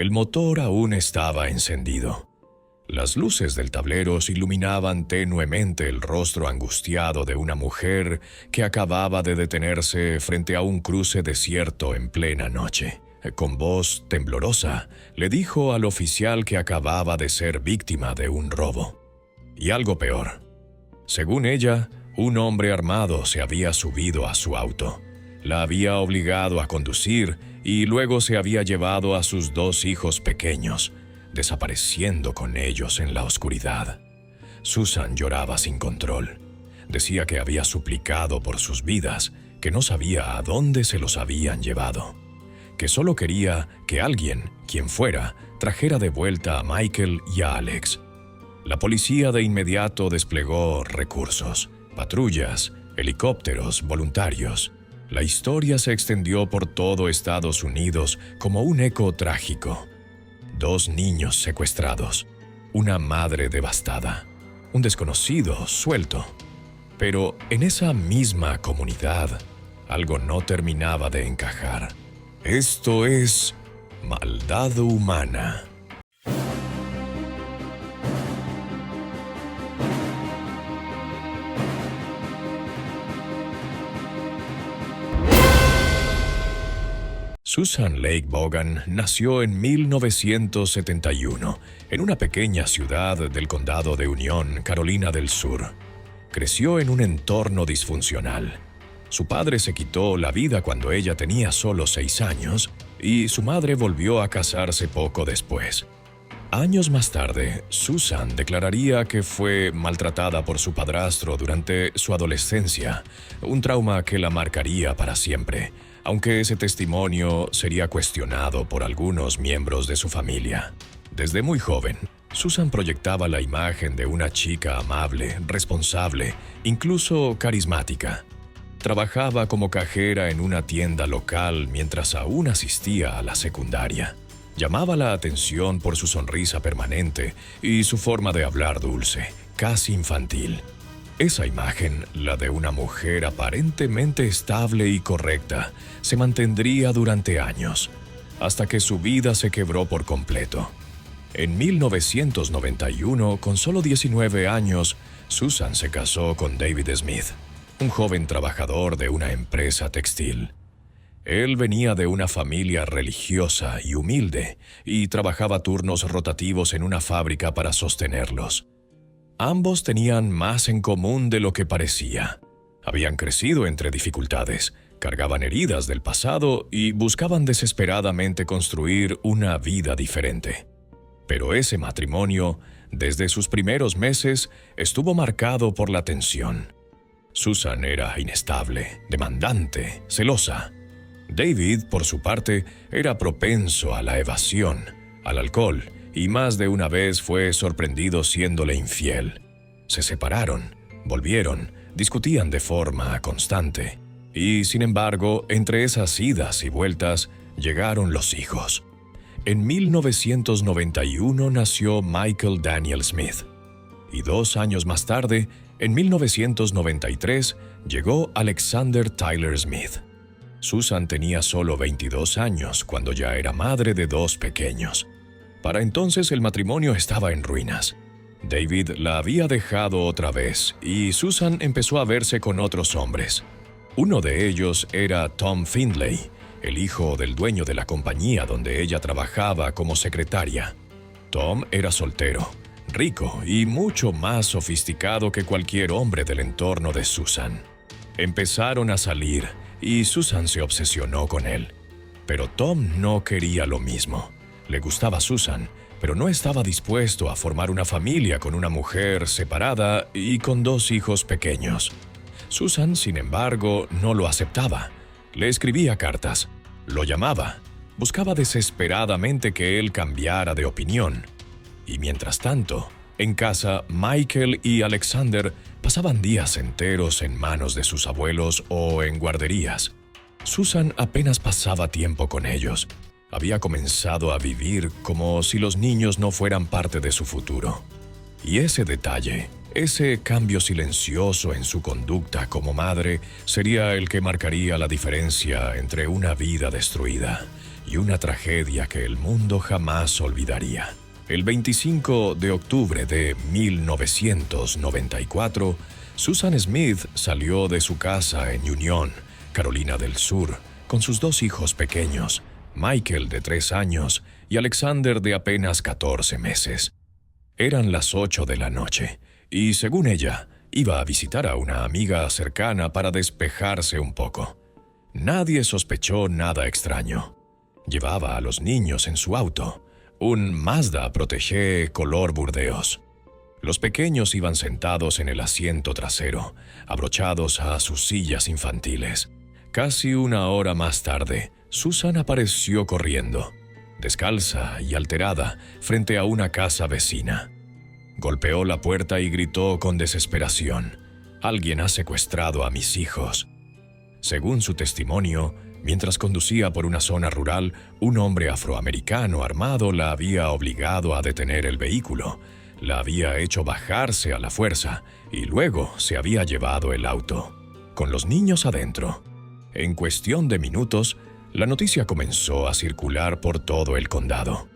El motor aún estaba encendido. Las luces del tablero iluminaban tenuemente el rostro angustiado de una mujer que acababa de detenerse frente a un cruce desierto en plena noche. Con voz temblorosa, le dijo al oficial que acababa de ser víctima de un robo. Y algo peor. Según ella, un hombre armado se había subido a su auto. La había obligado a conducir y luego se había llevado a sus 2 hijos pequeños, desapareciendo con ellos en la oscuridad. Susan lloraba sin control. Decía que había suplicado por sus vidas, que no sabía a dónde se los habían llevado, que solo quería que alguien, quien fuera, trajera de vuelta a Michael y a Alex. La policía de inmediato desplegó recursos, patrullas, helicópteros, voluntarios. La historia se extendió por todo Estados Unidos como un eco trágico. 2 niños secuestrados, una madre devastada, un desconocido suelto. Pero en esa misma comunidad, algo no terminaba de encajar. Esto es maldad humana. Susan Lake Bogan nació en 1971 en una pequeña ciudad del condado de Union, Carolina del Sur. Creció en un entorno disfuncional. Su padre se quitó la vida cuando ella tenía solo 6 años y su madre volvió a casarse poco después. Años más tarde, Susan declararía que fue maltratada por su padrastro durante su adolescencia, un trauma que la marcaría para siempre, aunque ese testimonio sería cuestionado por algunos miembros de su familia. Desde muy joven, Susan proyectaba la imagen de una chica amable, responsable, incluso carismática. Trabajaba como cajera en una tienda local mientras aún asistía a la secundaria. Llamaba la atención por su sonrisa permanente y su forma de hablar dulce, casi infantil. Esa imagen, la de una mujer aparentemente estable y correcta, se mantendría durante años, hasta que su vida se quebró por completo. En 1991, con solo 19 años, Susan se casó con David Smith, un joven trabajador de una empresa textil. Él venía de una familia religiosa y humilde y trabajaba turnos rotativos en una fábrica para sostenerlos. Ambos tenían más en común de lo que parecía. Habían crecido entre dificultades, cargaban heridas del pasado y buscaban desesperadamente construir una vida diferente. Pero ese matrimonio, desde sus primeros meses, estuvo marcado por la tensión. Susan era inestable, demandante, celosa. David, por su parte, era propenso a la evasión, al alcohol, y más de una vez fue sorprendido siéndole infiel. Se separaron, volvieron, discutían de forma constante. Y, sin embargo, entre esas idas y vueltas, llegaron los hijos. En 1991 nació Michael Daniel Smith. Y 2 años más tarde, en 1993, llegó Alexander Tyler Smith. Susan tenía solo 22 años cuando ya era madre de 2 pequeños. Para entonces el matrimonio estaba en ruinas. David la había dejado otra vez y Susan empezó a verse con otros hombres. Uno de ellos era Tom Findlay, el hijo del dueño de la compañía donde ella trabajaba como secretaria. Tom era soltero, rico y mucho más sofisticado que cualquier hombre del entorno de Susan. Empezaron a salir y Susan se obsesionó con él. Pero Tom no quería lo mismo. Le gustaba Susan, pero no estaba dispuesto a formar una familia con una mujer separada y con 2 hijos pequeños. Susan, sin embargo, no lo aceptaba. Le escribía cartas, lo llamaba, buscaba desesperadamente que él cambiara de opinión. Y mientras tanto, en casa, Michael y Alexander pasaban días enteros en manos de sus abuelos o en guarderías. Susan apenas pasaba tiempo con ellos. Había comenzado a vivir como si los niños no fueran parte de su futuro. Y ese detalle, ese cambio silencioso en su conducta como madre, sería el que marcaría la diferencia entre una vida destruida y una tragedia que el mundo jamás olvidaría. El 25 de octubre de 1994, Susan Smith salió de su casa en Union, Carolina del Sur, con sus 2 hijos pequeños, Michael de 3 años y Alexander de apenas 14 meses. Eran las 8 de la noche y, según ella, iba a visitar a una amiga cercana para despejarse un poco. Nadie sospechó nada extraño. Llevaba a los niños en su auto, un Mazda Protégé color burdeos. Los pequeños iban sentados en el asiento trasero, abrochados a sus sillas infantiles. Casi una hora más tarde, Susan apareció corriendo, descalza y alterada, frente a una casa vecina. Golpeó la puerta y gritó con desesperación: «Alguien ha secuestrado a mis hijos». Según su testimonio, mientras conducía por una zona rural, un hombre afroamericano armado la había obligado a detener el vehículo, la había hecho bajarse a la fuerza y luego se había llevado el auto, con los niños adentro. En cuestión de minutos, la noticia comenzó a circular por todo el condado.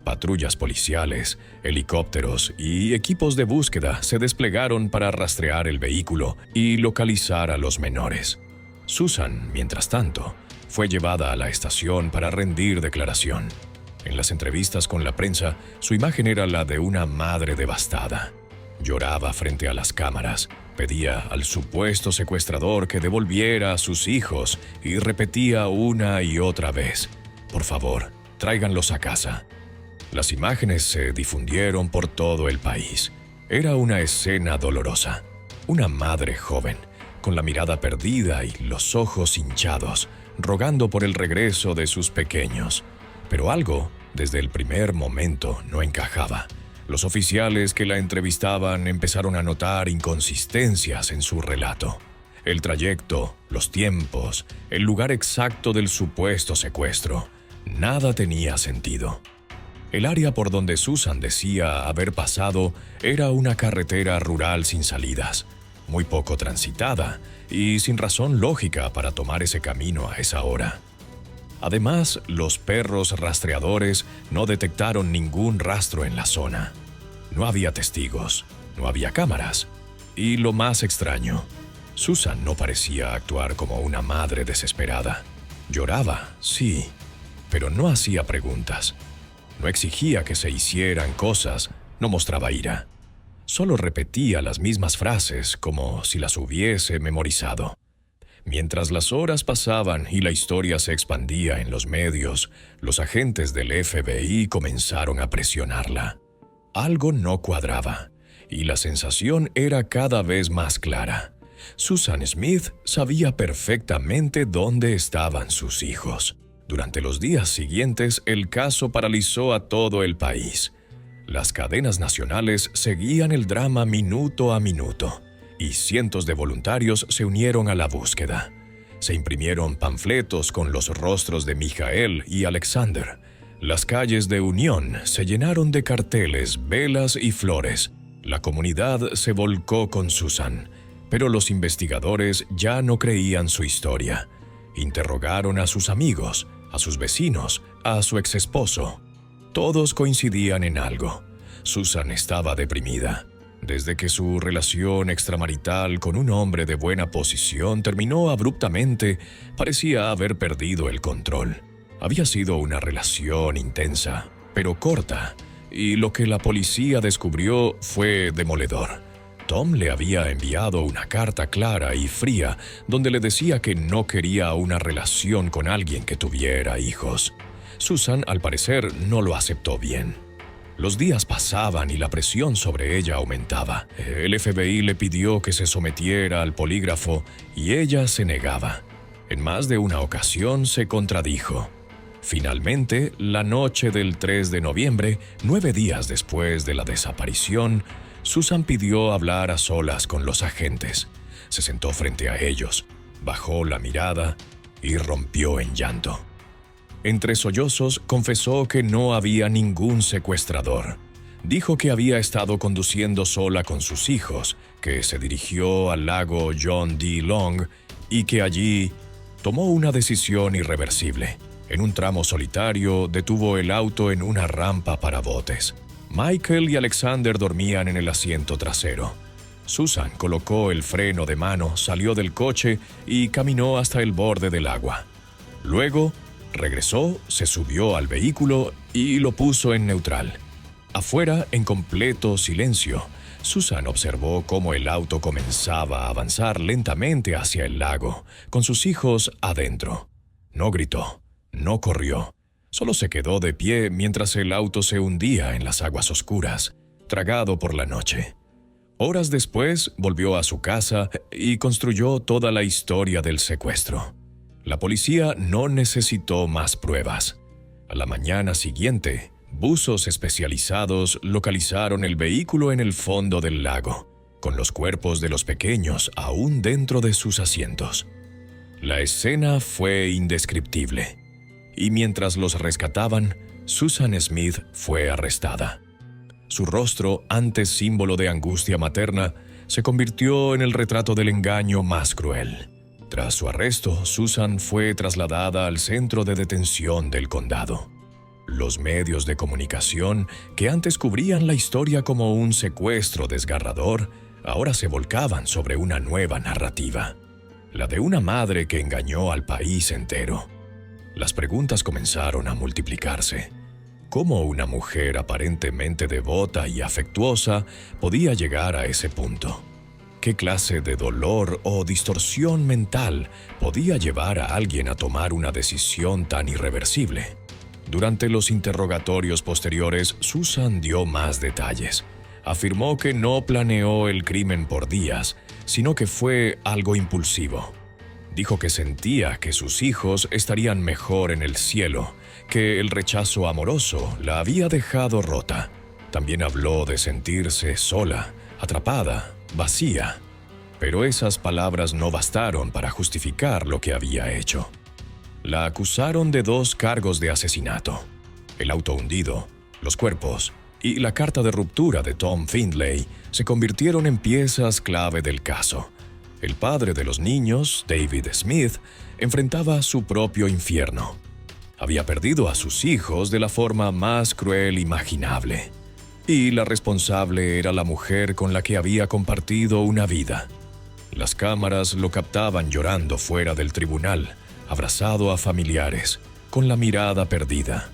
Patrullas policiales, helicópteros y equipos de búsqueda se desplegaron para rastrear el vehículo y localizar a los menores. Susan, mientras tanto, fue llevada a la estación para rendir declaración. En las entrevistas con la prensa, su imagen era la de una madre devastada. Lloraba frente a las cámaras, pedía al supuesto secuestrador que devolviera a sus hijos y repetía una y otra vez: «Por favor, tráiganlos a casa». Las imágenes se difundieron por todo el país. Era una escena dolorosa. Una madre joven, con la mirada perdida y los ojos hinchados, rogando por el regreso de sus pequeños. Pero algo, desde el primer momento, no encajaba. Los oficiales que la entrevistaban empezaron a notar inconsistencias en su relato. El trayecto, los tiempos, el lugar exacto del supuesto secuestro, nada tenía sentido. El área por donde Susan decía haber pasado era una carretera rural sin salidas, muy poco transitada y sin razón lógica para tomar ese camino a esa hora. Además, los perros rastreadores no detectaron ningún rastro en la zona. No había testigos, no había cámaras. Y lo más extraño, Susan no parecía actuar como una madre desesperada. Lloraba, sí, pero no hacía preguntas. No exigía que se hicieran cosas, no mostraba ira. Solo repetía las mismas frases como si las hubiese memorizado. Mientras las horas pasaban y la historia se expandía en los medios, los agentes del FBI comenzaron a presionarla. Algo no cuadraba, y la sensación era cada vez más clara. Susan Smith sabía perfectamente dónde estaban sus hijos. Durante los días siguientes, el caso paralizó a todo el país. Las cadenas nacionales seguían el drama minuto a minuto, y cientos de voluntarios se unieron a la búsqueda. Se imprimieron panfletos con los rostros de Michael y Alexander. Las calles de Union se llenaron de carteles, velas y flores. La comunidad se volcó con Susan, pero los investigadores ya no creían su historia. Interrogaron a sus amigos, a sus vecinos, a su exesposo. Todos coincidían en algo. Susan estaba deprimida. Desde que su relación extramarital con un hombre de buena posición terminó abruptamente, parecía haber perdido el control. Había sido una relación intensa, pero corta, y lo que la policía descubrió fue demoledor. Tom le había enviado una carta clara y fría donde le decía que no quería una relación con alguien que tuviera hijos. Susan, al parecer, no lo aceptó bien. Los días pasaban y la presión sobre ella aumentaba. El FBI le pidió que se sometiera al polígrafo y ella se negaba. En más de una ocasión se contradijo. Finalmente, la noche del 3 de noviembre, 9 días después de la desaparición, Susan pidió hablar a solas con los agentes. Se sentó frente a ellos, bajó la mirada y rompió en llanto. Entre sollozos, confesó que no había ningún secuestrador. Dijo que había estado conduciendo sola con sus hijos, que se dirigió al lago John D. Long y que allí tomó una decisión irreversible. En un tramo solitario, detuvo el auto en una rampa para botes. Michael y Alexander dormían en el asiento trasero. Susan colocó el freno de mano, salió del coche y caminó hasta el borde del agua. Luego, regresó, se subió al vehículo y lo puso en neutral. Afuera, en completo silencio, Susan observó cómo el auto comenzaba a avanzar lentamente hacia el lago, con sus hijos adentro. No gritó, no corrió, solo se quedó de pie mientras el auto se hundía en las aguas oscuras, tragado por la noche. Horas después, volvió a su casa y construyó toda la historia del secuestro. La policía no necesitó más pruebas. A la mañana siguiente, buzos especializados localizaron el vehículo en el fondo del lago, con los cuerpos de los pequeños aún dentro de sus asientos. La escena fue indescriptible, y mientras los rescataban, Susan Smith fue arrestada. Su rostro, antes símbolo de angustia materna, se convirtió en el retrato del engaño más cruel. Tras su arresto, Susan fue trasladada al centro de detención del condado. Los medios de comunicación, que antes cubrían la historia como un secuestro desgarrador, ahora se volcaban sobre una nueva narrativa, la de una madre que engañó al país entero. Las preguntas comenzaron a multiplicarse. ¿Cómo una mujer aparentemente devota y afectuosa podía llegar a ese punto? ¿Qué clase de dolor o distorsión mental podía llevar a alguien a tomar una decisión tan irreversible? Durante los interrogatorios posteriores, Susan dio más detalles. Afirmó que no planeó el crimen por días, sino que fue algo impulsivo. Dijo que sentía que sus hijos estarían mejor en el cielo, que el rechazo amoroso la había dejado rota. También habló de sentirse sola, atrapada, vacía. Pero esas palabras no bastaron para justificar lo que había hecho. La acusaron de 2 cargos de asesinato: el auto hundido, los cuerpos y la carta de ruptura de Tom Findlay se convirtieron en piezas clave del caso. El padre de los niños, David Smith, enfrentaba su propio infierno. Había perdido a sus hijos de la forma más cruel imaginable. Y la responsable era la mujer con la que había compartido una vida. Las cámaras lo captaban llorando fuera del tribunal, abrazado a familiares, con la mirada perdida.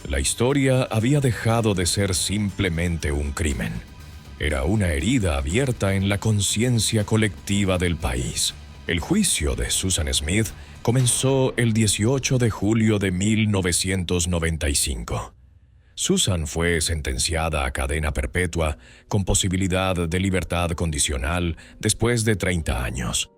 La historia había dejado de ser simplemente un crimen. Era una herida abierta en la conciencia colectiva del país. El juicio de Susan Smith comenzó el 18 de julio de 1995. Susan fue sentenciada a cadena perpetua con posibilidad de libertad condicional después de 30 años.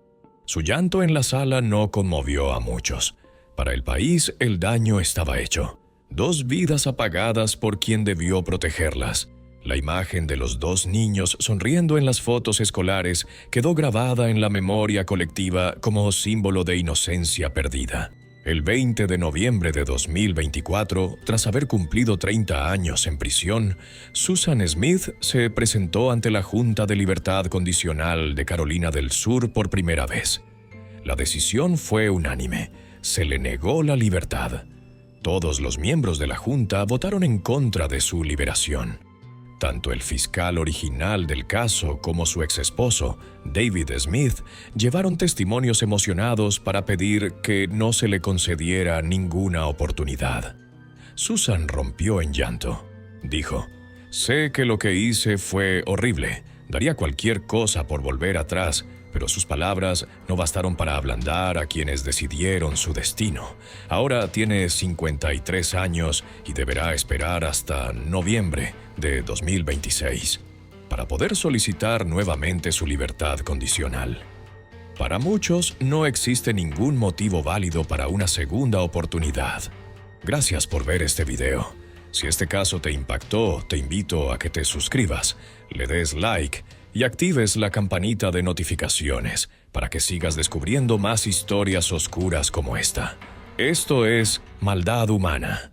Su llanto en la sala no conmovió a muchos. Para el país, el daño estaba hecho. 2 vidas apagadas por quien debió protegerlas. La imagen de los 2 niños sonriendo en las fotos escolares quedó grabada en la memoria colectiva como símbolo de inocencia perdida. El 20 de noviembre de 2024, tras haber cumplido 30 años en prisión, Susan Smith se presentó ante la Junta de Libertad Condicional de Carolina del Sur por primera vez. La decisión fue unánime. Se le negó la libertad. Todos los miembros de la Junta votaron en contra de su liberación. Tanto el fiscal original del caso como su exesposo, David Smith, llevaron testimonios emocionados para pedir que no se le concediera ninguna oportunidad. Susan rompió en llanto. Dijo: «Sé que lo que hice fue horrible. Daría cualquier cosa por volver atrás, pero sus palabras no bastaron para ablandar a quienes decidieron su destino. Ahora tiene 53 años y deberá esperar hasta noviembre de 2026 para poder solicitar nuevamente su libertad condicional. Para muchos, no existe ningún motivo válido para una segunda oportunidad. Gracias por ver este video. Si este caso te impactó, te invito a que te suscribas, le des like y actives la campanita de notificaciones para que sigas descubriendo más historias oscuras como esta. Esto es Maldad Humana.